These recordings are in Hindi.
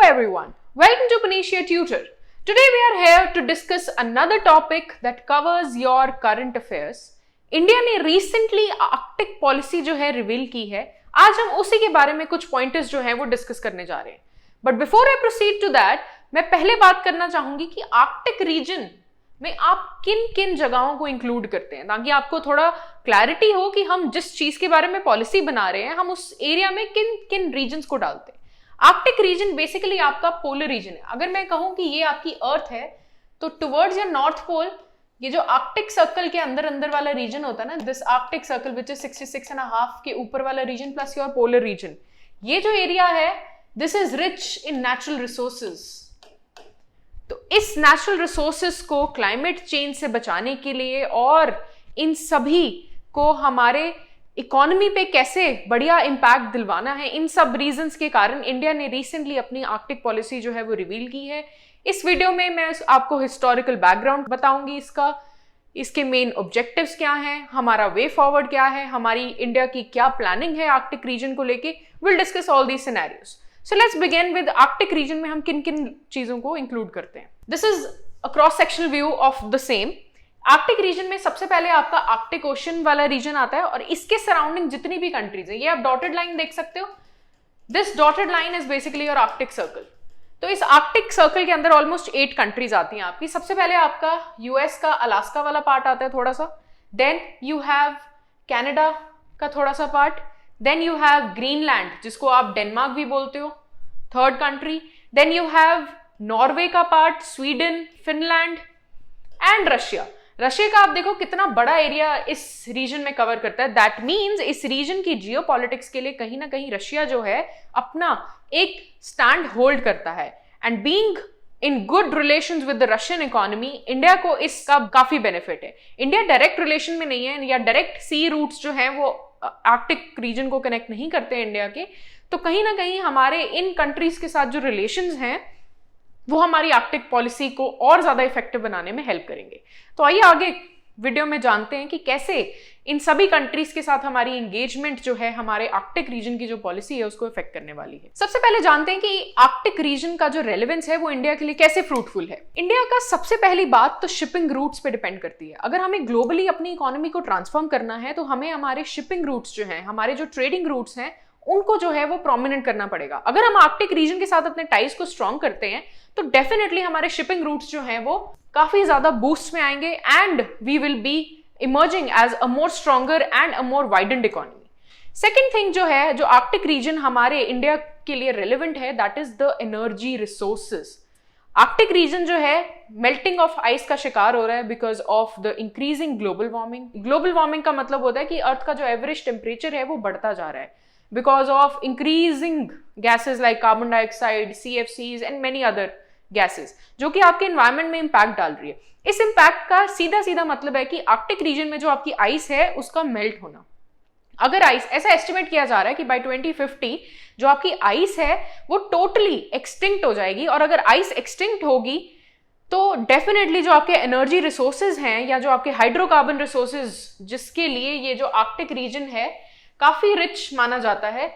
everyone, welcome to Panisha Tutor. Today we are here to discuss another topic that covers your current affairs. India ने रिसेंटली आर्कटिक पॉलिसी जो है रिवील की है. आज हम उसी के बारे में कुछ पॉइंटर्स जो हैं वो डिस्कस करने जा रहे हैं. But before I proceed to that, मैं पहले बात करना चाहूंगी कि आर्कटिक रीजन में आप किन किन जगहों को इंक्लूड करते हैं, ताकि आपको थोड़ा क्लैरिटी हो कि हम जिस चीज के बारे में पॉलिसी बना रहे हैं हम उस एरिया में किन किन रीजन्स को डालते हैं. आर्कटिक रीजन बेसिकली आपका पोलर रीजन है. अगर मैं कहूं कि ये आपकी अर्थ है तो टुवर्ड्स या नॉर्थ पोल, ये जो आर्कटिक सर्कल के अंदर अंदर वाला रीजन होता है ना, this Arctic circle which is 66.5 के ऊपर वाला region plus your polar region, ये जो एरिया है this is rich in natural resources. तो इस नेचुरल रिसोर्सेज को क्लाइमेट चेंज से बचाने के लिए और इन सभी को हमारे इकोनॉमी पे कैसे बढ़िया इंपैक्ट दिलवाना है, इन सब रीजंस के कारण इंडिया ने रिसेंटली अपनी आर्कटिक पॉलिसी जो है वो रिवील की है. इस वीडियो में मैं आपको हिस्टोरिकल बैकग्राउंड बताऊंगी, इसके मेन ऑब्जेक्टिव्स क्या हैं, हमारा वे फॉरवर्ड क्या है, हमारी इंडिया की क्या प्लानिंग है आर्कटिक रीजन को लेके. Will discuss all these scenarios. So let's begin with Arctic region में हम किन किन चीजों को इंक्लूड करते हैं. This is a cross sectional view of the same. Arctic region में सबसे पहले आपका आर्कटिक ओशन वाला रीजन आता है और इसके सराउंडिंग जितनी भी कंट्रीज है, ये आप डॉटेड लाइन देख सकते हो. This dotted line is basically your Arctic circle. तो इस आर्कटिक सर्कल के अंदर ऑलमोस्ट 8 कंट्रीज आती हैं आपकी. सबसे पहले आपका यूएस का अलास्का वाला पार्ट आता है थोड़ा सा, देन यू हैव कनाडा का थोड़ा सा part, then you have Greenland जिसको आप डेनमार्क भी बोलते हो, third country, then you have Norway का part, Sweden, Finland and Russia. Russia का आप देखो कितना बड़ा एरिया इस रीजन में कवर करता है. दैट मीन्स इस रीजन की जियोपॉलिटिक्स के लिए कहीं ना कहीं रशिया जो है अपना एक स्टैंड होल्ड करता है. And being in good relations with the Russian economy, India को इसका काफी बेनिफिट है. इंडिया डायरेक्ट रिलेशन में नहीं है या डायरेक्ट सी रूट्स जो हैं वो आर्कटिक रीजन को कनेक्ट नहीं करते इंडिया के, तो कहीं ना कहीं हमारे इन कंट्रीज के साथ जो रिलेशंस हैं वो हमारी आर्कटिक पॉलिसी को और ज्यादा इफेक्टिव बनाने में हेल्प करेंगे. तो आइए आगे वीडियो में जानते हैं कि कैसे इन सभी कंट्रीज के साथ हमारी एंगेजमेंट जो है हमारे आर्कटिक रीजन की जो पॉलिसी है उसको इफेक्ट करने वाली है. सबसे पहले जानते हैं कि आर्कटिक रीजन का जो रेलेवेंस है वो इंडिया के लिए कैसे फ्रूटफुल है. इंडिया का सबसे पहली बात तो शिपिंग रूट्स पे डिपेंड करती है. अगर हमें ग्लोबली अपनी इकोनॉमी को ट्रांसफॉर्म करना है तो हमें हमारे शिपिंग रूट्स जो है, हमारे जो ट्रेडिंग रूट्स हैं, उनको जो है वो प्रोमिनेंट करना पड़ेगा. अगर हम आर्कटिक रीजन के साथ अपने टाइज को स्ट्रॉन्ग करते हैं तो डेफिनेटली हमारे शिपिंग रूट्स जो हैं वो काफी ज्यादा बूस्ट में आएंगे and we will be emerging as a more stronger and a more widened economy. Second thing जो है, जो आर्कटिक रीजन हमारे इंडिया के लिए रेलिवेंट है, that is the energy resources. Arctic region जो है मेल्टिंग ऑफ आइस का शिकार हो रहा है because of the increasing global warming. Global warming का मतलब होता है कि अर्थ का जो एवरेज टेम्परेचर है वो बढ़ता जा रहा है because of increasing gases like carbon dioxide, CFCs and many other gases, जो कि आपके environment में impact डाल रही है. इस impact का सीधा सीधा मतलब है कि आर्कटिक रीजन में जो आपकी आइस है उसका मेल्ट होना. अगर आइस, ऐसा एस्टिमेट किया जा रहा है कि बाय 2050 जो आपकी आइस है वो टोटली एक्सटिंक्ट हो जाएगी. और अगर आइस एक्सटिंक्ट होगी तो डेफिनेटली जो आपके एनर्जी रिसोर्सेज हैं या जो आपके हाइड्रोकार्बन रिसोर्सेज जिसके लिए ये जो आर्कटिक रीजन है काफी रिच माना जाता है,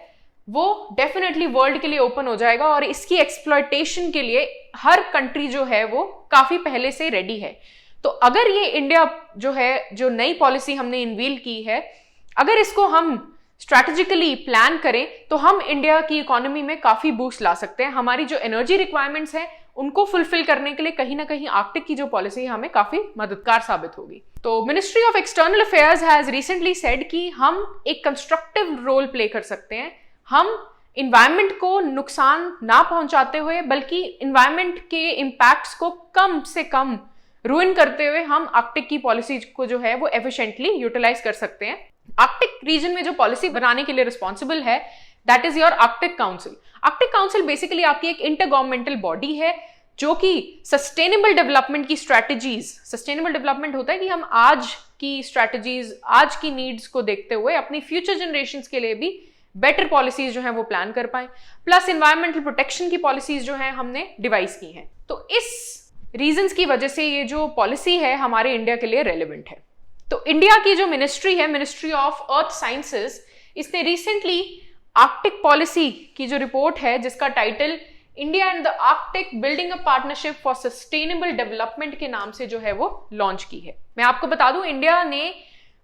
वो डेफिनेटली वर्ल्ड के लिए ओपन हो जाएगा और इसकी एक्सप्लॉयटेशन के लिए हर कंट्री जो है वो काफी पहले से रेडी है. तो अगर ये इंडिया जो है, जो नई पॉलिसी हमने इनवील की है, अगर इसको हम स्ट्रैटेजिकली प्लान करें तो हम इंडिया की इकोनॉमी में काफी बूस्ट ला सकते हैं. हमारी जो एनर्जी रिक्वायरमेंट्स हैं उनको फुलफिल करने के लिए कहीं ना कहीं आर्कटिक की जो पॉलिसी है हमें काफी मददगार साबित होगी. तो ministry of external affairs has recently said कि हम एक कंस्ट्रक्टिव रोल प्ले कर सकते हैं. हम इन्वायरमेंट को नुकसान ना पहुंचाते हुए बल्कि इन्वायरमेंट के इम्पैक्ट्स को कम से कम रुइन करते हुए हम आर्कटिक की पॉलिसी को जो है वो एफिशिएंटली यूटिलाइज कर सकते हैं. आर्कटिक रीजन में जो पॉलिसी बनाने के लिए रिस्पॉन्सिबल है that is your Arctic council. Arctic council basically आपकी एक इंटर गवर्नमेंटल बॉडी है जो कि सस्टेनेबल डेवलपमेंट की स्ट्रैटेजीज, सस्टेनेबल डेवलपमेंट होता है कि हम आज की स्ट्रैटेजीज, आज की नीड्स को देखते हुए अपनी फ्यूचर जनरेशंस के लिए भी बेटर पॉलिसीज जो हैं वो प्लान कर पाए, प्लस एनवायरमेंटल प्रोटेक्शन की पॉलिसीज जो हैं हमने डिवाइस की हैं. तो इस रीजंस की वजह से ये जो पॉलिसी है हमारे इंडिया के लिए रेलिवेंट है. तो इंडिया की जो मिनिस्ट्री है, मिनिस्ट्री ऑफ अर्थ साइंसेज, इसने रिसेंटली आर्कटिक पॉलिसी की जो रिपोर्ट है जिसका title India and the Arctic building a partnership for sustainable development के नाम से जो है वो लॉन्च की है। मैं आपको बता दूं, इंडिया ने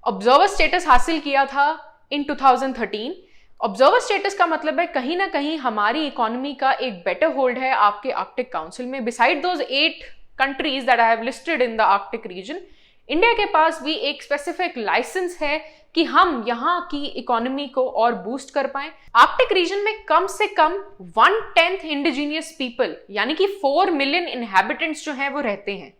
ऑब्जर्वर स्टेटस हासिल किया था इन 2013। ऑब्जर्वर स्टेटस का मतलब है कहीं ना कहीं हमारी इकोनॉमी का एक बेटर होल्ड है आपके आर्कटिक काउंसिल में। Beside those 8 countries that I have listed in the Arctic reason, India के पास भी एक स्पेसिफिक लाइसेंस है कि हम यहाँ की इकोनॉमी को और बूस्ट कर पाए। आर्कटिक रीजन में कम से कम 1/10 इंडिजीनियस पीपल यानी कि 4 मिलियन इनहैबिटेंट्स जो हैं वो रहते हैं।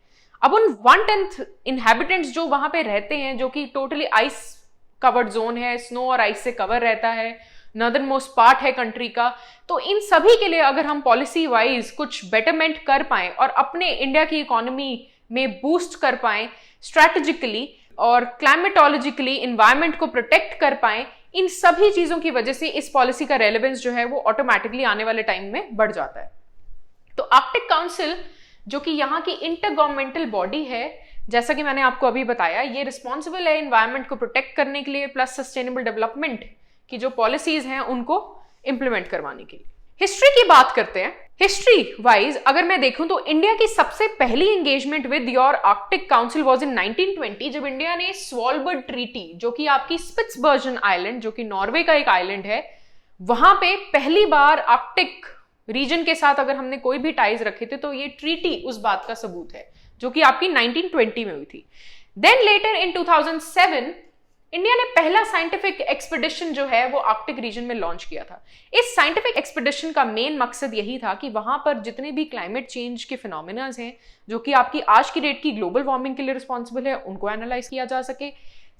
अब उन 1/10 इनहैबिटेंट्स जो वहां पे रहते हैं, जो कि टोटली आइस कवर्ड जोन है, स्नो और आइस से कवर रहता है, नॉर्दर्न मोस्ट पार्ट है कंट्री का, तो इन सभी के लिए अगर हम पॉलिसी वाइज कुछ बेटरमेंट कर पाए और अपने इंडिया की इकोनॉमी में बूस्ट कर पाए स्ट्रैटेजिकली और क्लाइमेटोलॉजिकली इन्वायरमेंट को प्रोटेक्ट कर पाए, इन सभी चीजों की वजह से इस पॉलिसी का रेलेवेंस जो है वो ऑटोमेटिकली आने वाले टाइम में बढ़ जाता है। तो आर्कटिक काउंसिल जो कि यहाँ की इंटर गवर्नमेंटल बॉडी है, जैसा कि मैंने आपको अभी बताया, ये रिस्पॉन्सिबल है इन्वायरमेंट को प्रोटेक्ट करने के लिए प्लस सस्टेनेबल डेवलपमेंट की जो पॉलिसीज हैं उनको इंप्लीमेंट करवाने के लिए। हिस्ट्री की बात करते हैं। हिस्ट्री वाइज अगर मैं देखूं तो इंडिया की सबसे पहली engagement with your Arctic council was in 1920, जब इंडिया ने स्वालबर्ड ट्रीटी, जो कि आपकी स्पिट्सबर्जन आइलैंड, जो कि नॉर्वे का एक आइलैंड है, वहां पे पहली बार आर्कटिक रीजन के साथ अगर हमने कोई भी टाइज रखे थे तो ये ट्रीटी उस बात का सबूत है, जो कि आपकी 1920 में हुई थी। देन लेटर इन 2007 इंडिया ने पहला साइंटिफिक एक्सपीडिशन जो है वो आर्कटिक रीजन में लॉन्च किया था। इस साइंटिफिक एक्सपीडिशन का मेन मकसद यही था कि वहां पर जितने भी क्लाइमेट चेंज के फिनोमिनाज हैं, जो कि आपकी आज की डेट की ग्लोबल वार्मिंग के लिए रिस्पॉन्सिबल है, उनको एनालाइज किया जा सके।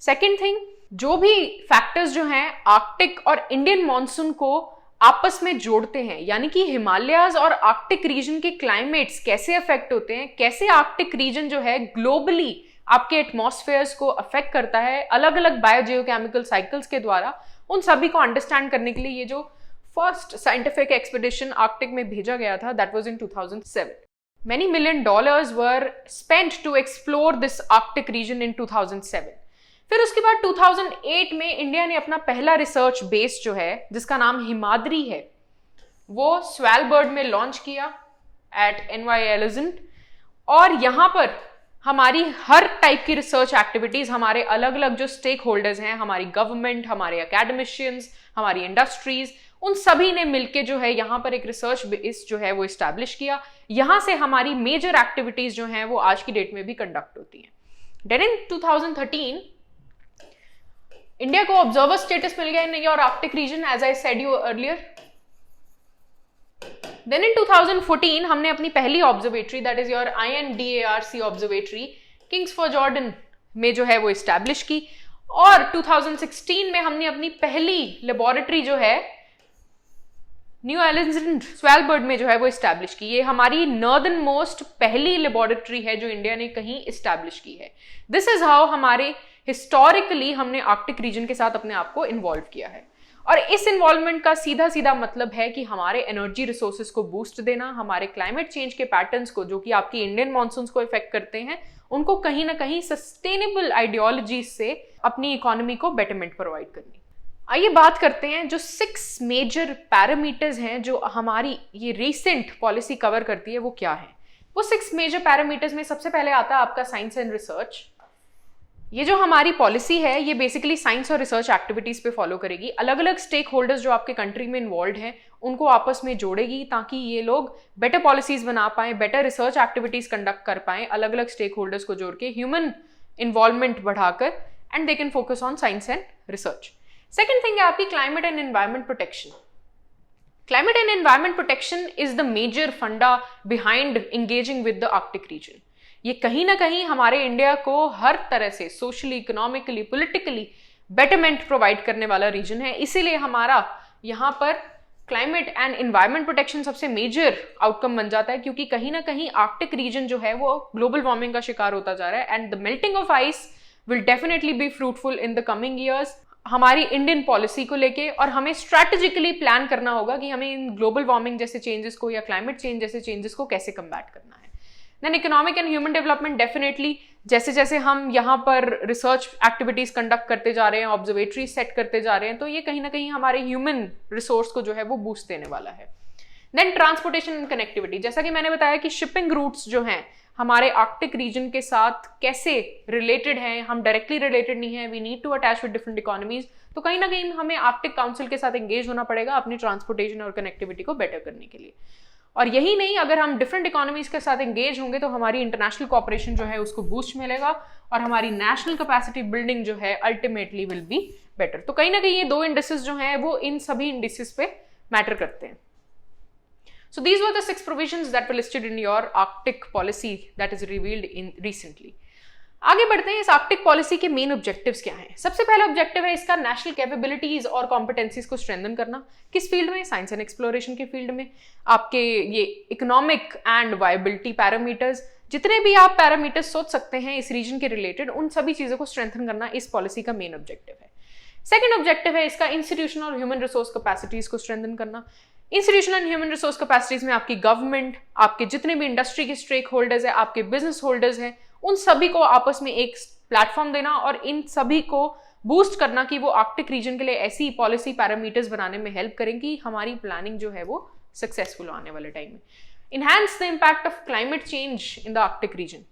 सेकेंड थिंग, जो भी फैक्टर्स जो हैं आर्कटिक और इंडियन मॉनसून को आपस में जोड़ते हैं, यानी कि हिमालयाज और आर्कटिक रीजन के क्लाइमेट्स कैसे अफेक्ट होते हैं, कैसे आर्कटिक रीजन जो है ग्लोबली आपके एटमॉस्फेयर्स को अफेक्ट करता है अलग अलग बायोजियोकेमिकल साइकिल्स के द्वारा, उन सभी को अंडरस्टैंड करने के लिए ये जो फर्स्ट साइंटिफिक एक्सपीडिशन आर्कटिक में भेजा गया था, that was in 2007। Many million dollars were spent to explore this Arctic region in 2007। फिर उसके बाद 2008 में इंडिया ने अपना पहला रिसर्च बेस जो है, जिसका नाम हिमाद्री है, वो स्वालबर्ड में लॉन्च किया एट NY एलिजेंट। और यहाँ पर हमारी हर टाइप की रिसर्च एक्टिविटीज, हमारे अलग अलग जो स्टेक होल्डर्स हैं, हमारी गवर्नमेंट, हमारे एकेडमिशियंस, हमारी इंडस्ट्रीज, उन सभी ने मिलकर जो है यहाँ पर एक रिसर्च बेस जो है वो इस्टेब्लिश किया। यहाँ से हमारी मेजर एक्टिविटीज जो हैं वो आज की डेट में भी कंडक्ट होती हैं। देन इन 2013 इंडिया को ऑब्जर्वर स्टेटस मिल गया in your Arctic region, as I said you earlier. Then in 2014 हमने अपनी पहली observatory, that is your INDARC observatory, Kingsford Jordan में जो है वो इस्टेब्लिश की। और 2016 में हमने अपनी पहली लेबोरेटरी जो है न्यू एलिजेंट स्वालबर्ड में जो है वो इस्टेब्लिश की। ये हमारी नॉर्दर्न मोस्ट पहली लेबोरेटरी है जो इंडिया ने कहीं इस्टेब्लिश की है। दिस इज हाउ हमारे हिस्टोरिकली हमने आर्कटिक रीजन के साथ अपने आप को इन्वॉल्व किया है। और इस इन्वॉल्वमेंट का सीधा सीधा मतलब है कि हमारे एनर्जी रिसोर्सेज को बूस्ट देना, हमारे क्लाइमेट चेंज के पैटर्न्स को, जो कि आपकी इंडियन मॉनसून्स को इफेक्ट करते हैं, उनको कहीं ना कहीं सस्टेनेबल आइडियोलॉजी से अपनी इकोनॉमी को बेटरमेंट प्रोवाइड करनी। आइए बात करते हैं जो 6 मेजर पैरामीटर्स हैं जो हमारी ये रिसेंट पॉलिसी कवर करती है, वो क्या है। वो 6 मेजर पैरामीटर्स में सबसे पहले आता है आपका साइंस एंड रिसर्च। ये जो हमारी पॉलिसी है ये बेसिकली साइंस और रिसर्च एक्टिविटीज पे फॉलो करेगी। अलग अलग स्टेक होल्डर्स जो आपके कंट्री में इन्वॉल्व हैं उनको आपस में जोड़ेगी, ताकि ये लोग बेटर पॉलिसीज बना पाएं, बेटर रिसर्च एक्टिविटीज कंडक्ट कर पाएं, अलग अलग स्टेक होल्डर्स को जोड़ के, ह्यूमन इन्वॉल्वमेंट बढ़ाकर, and they can focus on science and research. Second thing है आपकी climate and environment protection. Climate and environment protection is the major funda behind engaging with the Arctic region. ये कहीं ना कहीं हमारे इंडिया को हर तरह से socially, economically, politically betterment provide करने वाला रीजन है। इसीलिए हमारा यहाँ पर क्लाइमेट एंड एनवायरमेंट प्रोटेक्शन सबसे मेजर आउटकम बन जाता है, क्योंकि कहीं ना कहीं आर्कटिक रीजन जो है वो ग्लोबल वार्मिंग का शिकार होता जा रहा है, and the melting of ice will definitely be fruitful in the coming years हमारी इंडियन पॉलिसी को लेके। और हमें स्ट्रैटेजिकली प्लान करना होगा कि हमें इन ग्लोबल वार्मिंग जैसे चेंजेस को या क्लाइमेट चेंज जैसे चेंजेस को कैसे कम्बैट करना है। Then economic and human development, definitely जैसे जैसे हम यहाँ पर रिसर्च एक्टिविटीज कंडक्ट करते जा रहे हैं, ऑब्जर्वेटरी सेट करते जा रहे हैं, तो ये कहीं ना कहीं हमारे ह्यूमन रिसोर्स को जो है वो बूस्ट देने वाला है। देन ट्रांसपोर्टेशन एंड कनेक्टिविटी, जैसा कि मैंने बताया कि शिपिंग रूट्स जो हैं हमारे आर्कटिक रीजन के साथ कैसे रिलेटेड हैं, हम डायरेक्टली रिलेटेड नहीं है, we need to attach with different economies, तो कहीं ना कहीं हमें आर्कटिक काउंसिल के साथ एंगेज होना पड़ेगा अपनी ट्रांसपोर्टेशन और कनेक्टिविटी को बेटर करने के लिए। और यही नहीं, अगर हम डिफरेंट इकोनॉमीज के साथ एंगेज होंगे तो हमारी इंटरनेशनल कोऑपरेशन जो है उसको बूस्ट मिलेगा और हमारी नेशनल कैपेसिटी बिल्डिंग जो है अल्टीमेटली विल बी बेटर। तो कहीं ना कहीं ये दो इंडिसेस जो हैं वो इन सभी इंडिसेस पे मैटर करते हैं। So these were the 6 provisions that were listed in your Arctic policy that is revealed in recently. आगे बढ़ते हैं, इस आर्कटिक पॉलिसी के मेन ऑब्जेक्टिव्स क्या हैं। सबसे पहला ऑब्जेक्टिव है इसका नेशनल कैपेबिलिटीज और कॉम्पिटेंसीज को स्ट्रेंथन करना। किस फील्ड में? साइंस एंड एक्सप्लोरेशन के फील्ड में। आपके ये इकोनॉमिक एंड वायबिलिटी पैरामीटर्स, जितने भी आप पैरामीटर्स सोच सकते हैं इस रीजन के रिलेटेड, उन सभी चीजों को स्ट्रेंथन करना इस पॉलिसी का मेन ऑब्जेक्टिव है। सेकेंड ऑब्जेक्टिव है इसका इंस्टीट्यूशनल और ह्यूमन रिसोर्स कैपेसिटीज को स्ट्रेंथन करना। Institutional and human resource capacities में आपकी गवर्नमेंट, आपके जितने भी इंडस्ट्री के स्टेक होल्डर्स है, आपके बिजनेस होल्डर्स हैं, उन सभी को आपस में एक प्लेटफॉर्म देना और इन सभी को बूस्ट करना कि वो आर्कटिक रीजन के लिए ऐसी पॉलिसी पैरामीटर्स बनाने में हेल्प करें कि हमारी प्लानिंग जो है वो सक्सेसफुल हो आने वाले टाइम में। Enhance the impact of climate change in the Arctic region.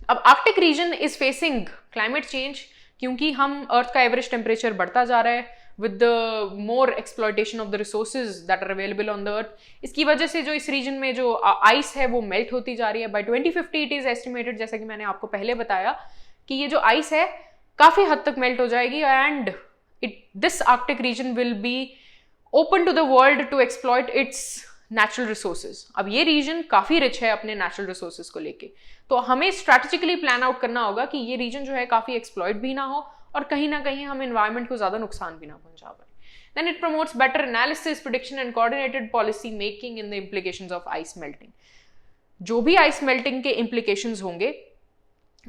अब Arctic region is facing climate change क्योंकि हम अर्थ का एवरेज टेम्परेचर बढ़ता जा रहा है with the more exploitation of the resources that are available on the earth। इसकी वजह से जो इस रीजन में जो आइस है वो मेल्ट होती जा रही है। बाय 2050 इट इज एस्टिमेटेड, जैसा कि मैंने आपको पहले बताया, कि ये जो आइस है काफी हद तक मेल्ट हो जाएगी and this Arctic region will be open to the world to exploit its natural resources. अब ये रीजन काफी रिच है अपने नेचुरल रिसोर्सेज को लेके, तो हमें स्ट्रैटेजिकली प्लान आउट करना होगा कि ये रीजन जो है काफी एक्सप्लॉइट भी ना हो और कहीं ना कहीं हम एनवायरनमेंट को ज्यादा नुकसान भी ना पहुंचा पाए। Then it promotes better analysis, prediction and coordinated policy making in the implications of ice melting. जो भी आइस मेल्टिंग के इम्प्लीकेशंस होंगे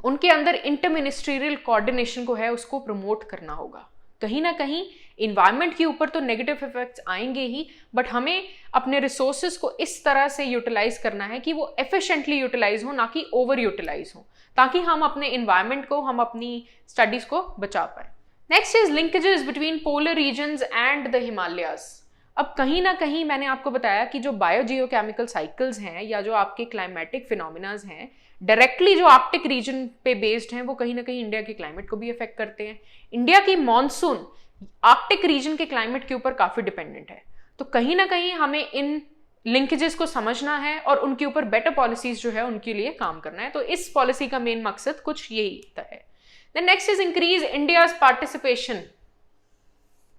उनके अंदर इंटरमिनिस्ट्रियल कोऑर्डिनेशन को है उसको प्रमोट करना होगा। कहीं ना कहीं इन्वायरमेंट के ऊपर तो नेगेटिव इफेक्ट्स आएंगे ही, बट हमें अपने रिसोर्सेज को इस तरह से यूटिलाइज करना है कि वो एफिशिएंटली यूटिलाइज हो, ना कि ओवर यूटिलाइज हो, ताकि हम अपने इन्वायरमेंट को, हम अपनी स्टडीज को बचा पाए। Next is linkages between polar regions and the Himalayas. अब कहीं ना कहीं मैंने आपको बताया कि जो बायोजियोकेमिकल साइकिल्स हैं या जो आपके क्लाइमेटिक फिनोमिनाज हैं डायरेक्टली जो आर्कटिक रीजन पे बेस्ड हैं, वो कहीं ना कहीं इंडिया के क्लाइमेट को भी अफेक्ट करते हैं। इंडिया की मॉनसून आर्कटिक रीजन के क्लाइमेट के ऊपर काफी डिपेंडेंट है, तो कहीं ना कहीं हमें इन लिंकेजेस को समझना है और उनके ऊपर बेटर पॉलिसीज जो है उनके लिए काम करना है। तो इस पॉलिसी का मेन मकसद कुछ यही है। Then next is increase India's participation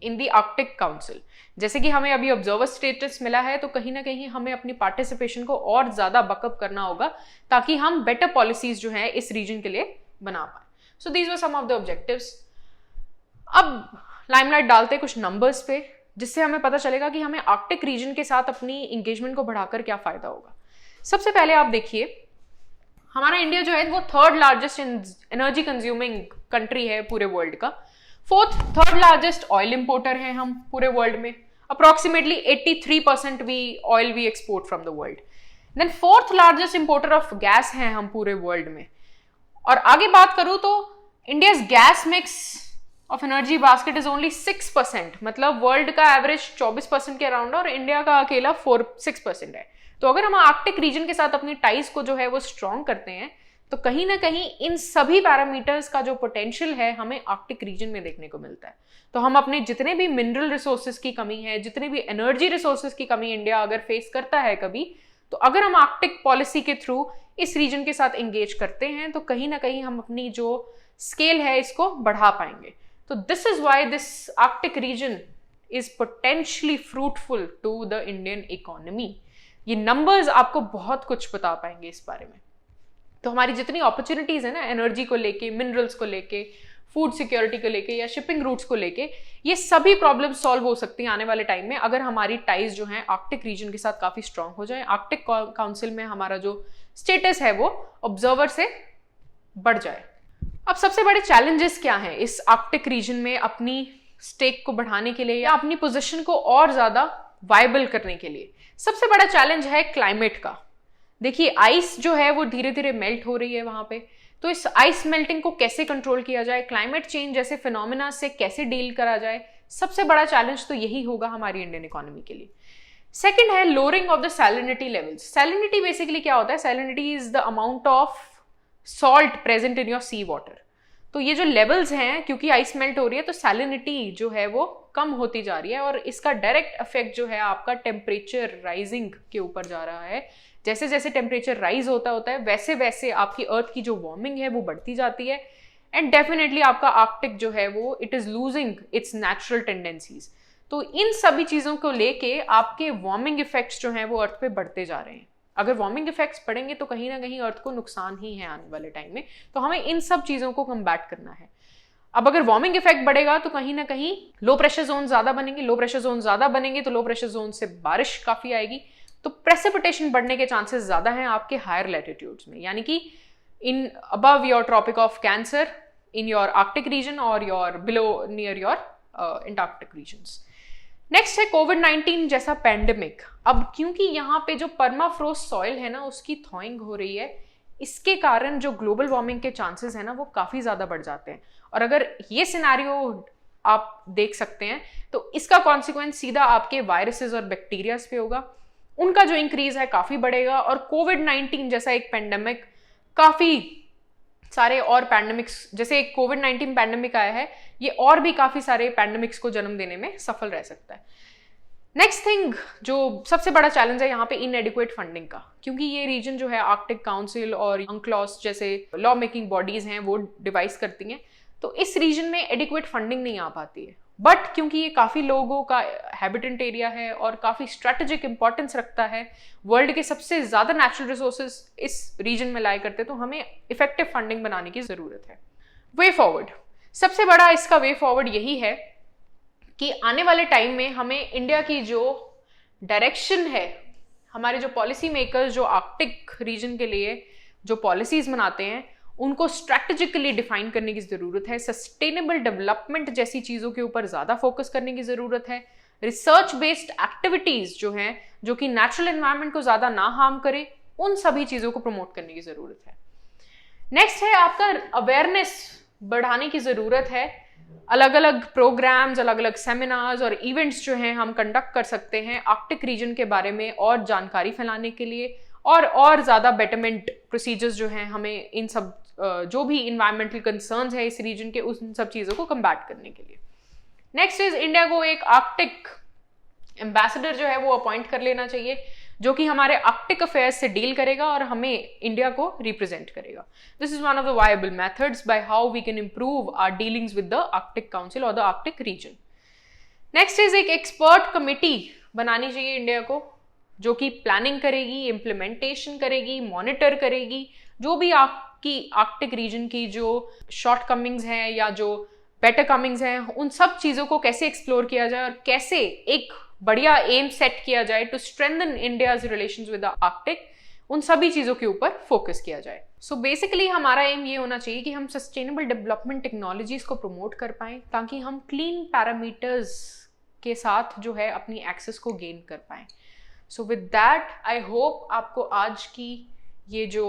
in the Arctic council. जैसे कि हमें अभी ऑब्जर्वर स्टेटस मिला है, तो कहीं ना कहीं हमें अपनी पार्टिसिपेशन को और ज्यादा बकअप करना होगा ताकि हम बेटर पॉलिसीज जो है इस रीजन के लिए बना पाए। So these were some of the objectives. अब लाइमलाइट डालते कुछ नंबर्स पे, जिससे हमें पता चलेगा कि हमें आर्कटिक रीजन के साथ अपनी एंगेजमेंट को बढ़ाकर क्या फायदा होगा। सबसे पहले आप देखिए, हमारा इंडिया जो है वो third largest energy consuming country है पूरे वर्ल्ड का। थर्ड लार्जेस्ट ऑयल इंपोर्टर है हम पूरे वर्ल्ड में। Approximately 83% oil we export from the world. Then fourth largest importer of gas है हम पूरे वर्ल्ड में। और आगे बात करूं तो India's gas mix of energy basket is only 6%, मतलब वर्ल्ड का एवरेज 24% के अराउंड और इंडिया का अकेला 6% है। तो अगर हम आर्कटिक रीजन के साथ अपनी टाइज को जो है वो स्ट्रॉन्ग करते हैं, तो कहीं ना कहीं इन सभी पैरामीटर्स का जो पोटेंशियल है हमें आर्कटिक रीजन में देखने को मिलता है। तो हम अपने जितने भी मिनरल रिसोर्सेज की कमी है, जितने भी एनर्जी रिसोर्सेज की कमी इंडिया अगर फेस करता है कभी, तो अगर हम आर्कटिक पॉलिसी के थ्रू इस रीजन के साथ एंगेज करते हैं तो कहीं ना कहीं हम अपनी जो स्केल है इसको बढ़ा पाएंगे। तो this is why this Arctic region is potentially fruitful to the Indian economy. ये नंबर्स आपको बहुत कुछ बता पाएंगे इस बारे में। तो हमारी जितनी अपॉर्चुनिटीज है ना, एनर्जी को लेके, मिनरल्स को लेके, फूड सिक्योरिटी को लेके या शिपिंग रूट्स को लेके, ये सभी प्रॉब्लम सॉल्व हो सकती हैं आने वाले टाइम में अगर हमारी टाइज जो है आर्कटिक रीजन के साथ काफी स्ट्रांग हो जाए, आर्कटिक काउंसिल में हमारा जो स्टेटस है वो ऑब्जर्वर से बढ़ जाए। अब सबसे बड़े चैलेंजेस क्या हैं इस आर्कटिक रीजन में अपनी स्टेक को बढ़ाने के लिए या अपनी पोजीशन को और ज्यादा वायबल करने के लिए? सबसे बड़ा चैलेंज है क्लाइमेट का। देखिए, आइस जो है वो धीरे धीरे मेल्ट हो रही है वहां पे, तो इस आइस मेल्टिंग को कैसे कंट्रोल किया जाए, क्लाइमेट चेंज जैसे फिनोमिना से कैसे डील करा जाए, सबसे बड़ा चैलेंज तो यही होगा हमारी इंडियन इकोनॉमी के लिए। सेकेंड है lowering of the salinity levels. Salinity basically क्या होता है? Salinity is the amount of salt present in your sea water. तो ये जो लेवल्स हैं, क्योंकि आइस मेल्ट हो रही है तो सैलिनिटी जो है वो कम होती जा रही है, और इसका डायरेक्ट इफेक्ट जो है आपका टेम्परेचर राइजिंग के ऊपर जा रहा है। जैसे जैसे टेम्परेचर राइज होता है वैसे वैसे आपकी अर्थ की जो वार्मिंग है वो बढ़ती जाती है, एंड डेफिनेटली आपका आर्कटिक जो है वो it is losing its natural tendencies. तो इन सभी चीजों को लेके आपके वार्मिंग इफेक्ट्स जो हैं वो अर्थ पे बढ़ते जा रहे हैं। अगर वार्मिंग इफेक्ट्स पड़ेंगे तो कहीं ना कहीं अर्थ को नुकसान ही है आने वाले टाइम में, तो हमें इन सब चीजों को कम्बैट करना है। अब अगर वार्मिंग इफेक्ट बढ़ेगा तो कहीं ना कहीं लो प्रेशर जोन ज्यादा बनेंगे, लो प्रेशर जोन ज्यादा बनेंगे तो लो प्रेशर जोन से बारिश काफी आएगी, तो प्रेसिपिटेशन बढ़ने के चांसेस ज्यादा हैं आपके हायर लैटिट्यूड्स में, यानी कि in above your tropic of cancer, in your Arctic region और your below near your Antarctic regions. Next है कोविड-19 जैसा पैंडेमिक। अब क्योंकि यहाँ पे जो परमाफ्रोस्ट सॉइल है ना उसकी थॉइंग हो रही है, इसके कारण जो ग्लोबल वार्मिंग के चांसेस है ना वो काफी ज्यादा बढ़ जाते हैं। और अगर ये सिनेरियो आप देख सकते हैं तो इसका कॉन्सिक्वेंस सीधा आपके वायरसेस और बैक्टीरियाज पे होगा, उनका जो इंक्रीज है काफी बढ़ेगा, और कोविड-19 जैसा एक पैंडेमिक काफी सारे और पैंडेमिक्स, जैसे एक कोविड-19 पैंडेमिक आया है, ये और भी काफी सारे पैंडेमिक्स को जन्म देने में सफल रह सकता है। नेक्स्ट थिंग जो सबसे बड़ा चैलेंज है यहाँ पे इनएडिक्वेट फंडिंग का, क्योंकि ये रीजन जो है आर्कटिक काउंसिल और UNCLOS जैसे लॉ मेकिंग बॉडीज हैं वो डिवाइस करती हैं, तो इस रीजन में एडिक्वेट फंडिंग नहीं आ पाती है। बट क्योंकि ये काफी लोगों का हैबिटेंट एरिया है और काफी स्ट्रेटेजिक इंपॉर्टेंस रखता है, वर्ल्ड के सबसे ज्यादा नेचुरल रिसोर्सेज इस रीजन में लाया करते हैं, तो हमें इफेक्टिव फंडिंग बनाने की जरूरत है। वे फॉरवर्ड, सबसे बड़ा इसका वे फॉरवर्ड यही है कि आने वाले टाइम में हमें इंडिया की जो डायरेक्शन है, हमारे जो पॉलिसी मेकर्स जो आर्कटिक रीजन के लिए जो पॉलिसीज बनाते हैं उनको स्ट्रैटेजिकली डिफाइन करने की जरूरत है। सस्टेनेबल डेवलपमेंट जैसी चीजों के ऊपर ज्यादा फोकस करने की जरूरत है। रिसर्च बेस्ड एक्टिविटीज जो हैं, जो कि नेचुरल एनवायरनमेंट को ज्यादा ना हार्म करे, उन सभी चीजों को प्रमोट करने की जरूरत है। नेक्स्ट है आपका अवेयरनेस बढ़ाने की जरूरत है। अलग अलग प्रोग्राम्स, अलग अलग सेमिनार्स और इवेंट्स जो हैं हम कंडक्ट कर सकते हैं आर्कटिक रीजन के बारे में और जानकारी फैलाने के लिए, और ज़्यादा बेटरमेंट प्रोसीजर्स जो हैं हमें इन सब जो भी इन्वायरमेंटल कंसर्न्स है इस रीजन के, उन सब चीज़ों को कम्बैट करने के लिए। नेक्स्ट इज इंडिया को एक आर्कटिक एम्बेसडर जो है वो अपॉइंट कर लेना चाहिए, जो कि हमारे आर्कटिक अफेयर्स से डील करेगा और हमें इंडिया को रिप्रेजेंट करेगा। This is one of the viable methods by how we can improve our dealings with the Arctic council और the Arctic region. Next is एक एक्सपर्ट कमिटी बनानी चाहिए इंडिया को, जो कि प्लानिंग करेगी, इम्प्लीमेंटेशन करेगी, मॉनिटर करेगी, जो भी आपकी आर्कटिक रीजन की जो शॉर्ट कमिंग्स हैं या जो बेटर कमिंग्स हैं, उन सब चीज़ों को कैसे एक्सप्लोर किया जाए और कैसे एक बढ़िया एम सेट किया जाए to strengthen India's relations with the Arctic, उन सभी चीज़ों के ऊपर फोकस किया जाए। सो बेसिकली हमारा एम ये होना चाहिए कि हम सस्टेनेबल डेवलपमेंट टेक्नोलॉजीज को प्रमोट कर पाएं, ताकि हम क्लीन पैरामीटर्स के साथ जो है अपनी एक्सेस को गेन कर पाएं। So with that I hope आपको आज की ये जो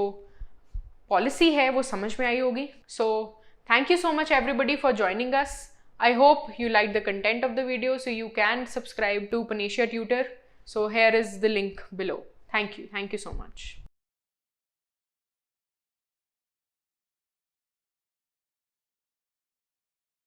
पॉलिसी है वो समझ में आई होगी। सो thank you so much everybody for joining us. I hope you liked the content of the video, so you can subscribe to Panesia Tutor. So here is the link below. Thank you so much.